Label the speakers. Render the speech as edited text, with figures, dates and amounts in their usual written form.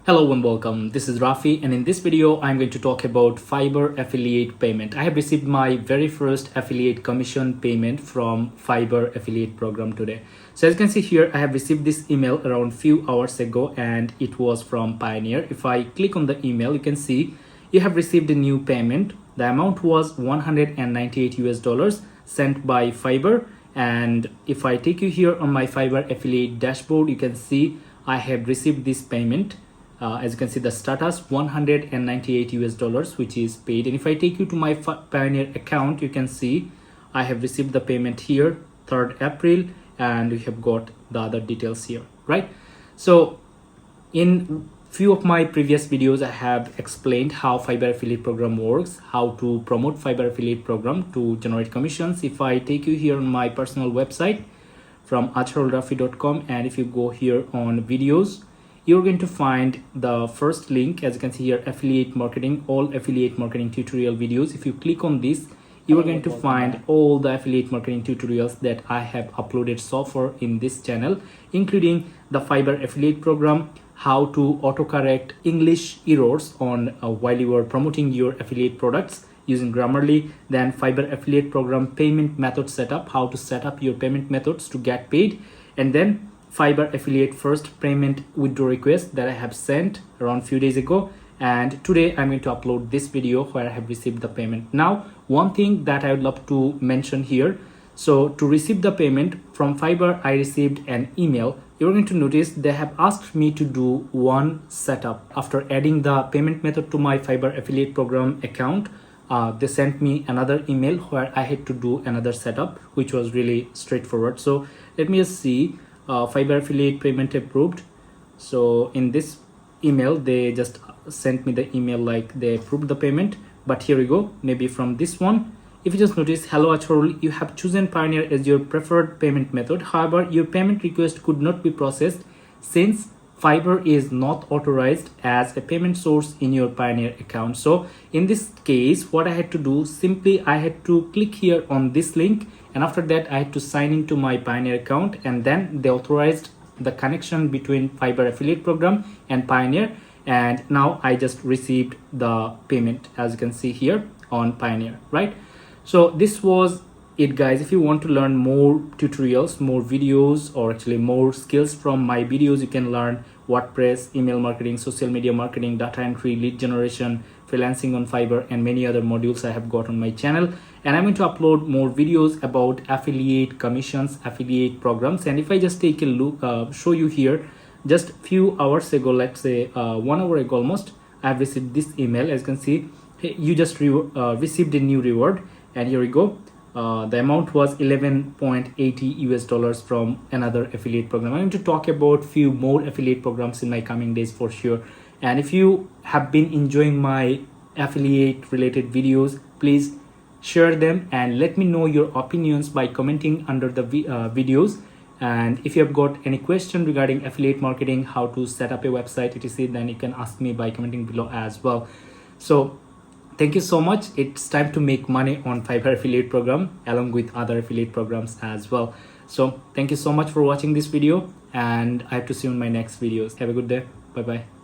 Speaker 1: Hello and welcome. This is Rafy, and in this video I'm going to talk about Fiverr affiliate payment. I have received my very first affiliate commission payment from Fiverr affiliate program today. So as you can see here, I have received this email around few hours ago and it was from Pioneer. If I click on the email, you can see you have received a new payment. The amount was $198 sent by Fiverr, and if I take you here on my Fiverr affiliate dashboard, you can see I have received this payment. As you can see the status $198 which is paid, and if I take you to my Pioneer account, you can see I have received the payment here 3rd April, and we have got the other details here, right? So in few of my previous videos I have explained how Fiverr affiliate program works, how to promote Fiverr affiliate program to generate commissions. If I take you here on my personal website from azharulrafy.com, and if you go here on videos, you're going to find the first link. As you can see here, affiliate marketing, all affiliate marketing tutorial videos. If you click on this, you are going to find all the affiliate marketing tutorials that I have uploaded so far in this channel, including the Fiverr affiliate program, how to autocorrect English errors on while you are promoting your affiliate products using Grammarly, then Fiverr affiliate program payment method setup, how to set up your payment methods to get paid, and then Fiverr affiliate first payment withdraw request that I have sent around few days ago. And today I'm going to upload this video where I have received the payment. Now, one thing that I would love to mention here, so to receive the payment from Fiverr, I received an email. You're going to notice they have asked me to do one setup. After adding the payment method to my Fiverr affiliate program account, they sent me another email where I had to do another setup, which was really straightforward. So let me just see. Fiverr affiliate payment approved. So in this email they just sent me the email like they approved the payment. But here we go, maybe from this one, if you just notice, hello Azharul, you have chosen Pioneer as your preferred payment method. However, your payment request could not be processed since Fiverr is not authorized as a payment source in your Pioneer account. So in this case, what I had to do, simply I had to click here on this link, and after that I had to sign into my Pioneer account, and then they authorized the connection between Fiverr affiliate program and Pioneer, and now I just received the payment as you can see here on Pioneer, right? So this was it, guys. If you want to learn more tutorials, more videos, or actually more skills from my videos, you can learn WordPress, email marketing, social media marketing, data entry, lead generation, freelancing on Fiverr, and many other modules I have got on my channel. And I'm going to upload more videos about affiliate commissions, affiliate programs. And if I just take a look, show you here, just few hours ago, let's say 1 hour ago almost, I have received this email. As you can see, hey, you just received a new reward, and here we go. The amount was $11.80 from another affiliate program. I'm going to talk about few more affiliate programs in my coming days for sure. And if you have been enjoying my affiliate related videos, please share them and let me know your opinions by commenting under the videos. And if you have got any question regarding affiliate marketing, how to set up a website, etc., then you can ask me by commenting below as well. So thank you so much. It's time to make money on Fiverr affiliate program along with other affiliate programs as well. So thank you so much for watching this video, and I have to see you in my next videos. Have a good day. Bye bye.